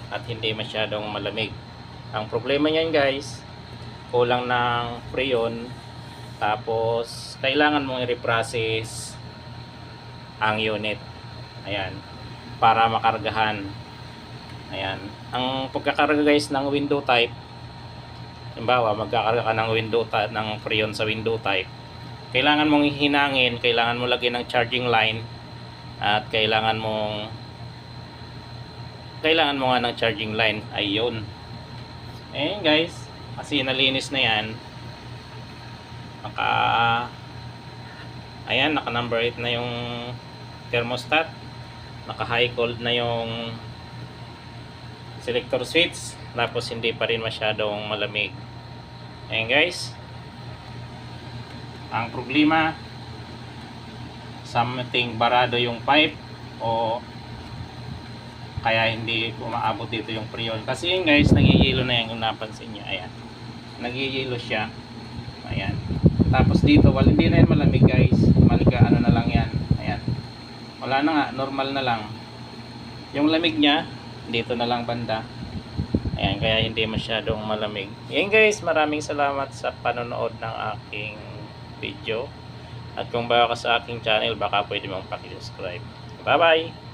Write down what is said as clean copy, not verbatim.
at hindi masyadong malamig. Ang problema niyan guys, kulang ng freon, tapos kailangan mong i-reprocess ang unit. Ayan, para makargahan. Ayan, ang pagkakarga guys ng window type, halimbawa magkakarga ka ng window type ng freon sa window type, kailangan mong hihinangin, kailangan mo lagyan ng charging line, at kailangan mo nga ng charging line. Ayun. Ayan guys, kasi nalinis na yan. Ayan, naka number 8 na yung thermostat, naka high cold na yung selector switch, tapos hindi pa rin masyadong malamig. Ayan guys, ang problema, something barado yung pipe, o kaya hindi umaabot dito yung freon. Kasi yun guys, nagigilo na yan, kung napansin nyo. Ayan, nagigilo siya. Ayan, tapos dito, hindi na yan malamig guys, ano na lang yan. Ayan, wala na nga, normal na lang yung lamig niya, dito na lang banda. Ayan, kaya hindi masyadong malamig. Ayan guys, maraming salamat sa panonood ng aking video. At kung bago ka sa aking channel, baka pwede mong paki-subscribe. Bye bye!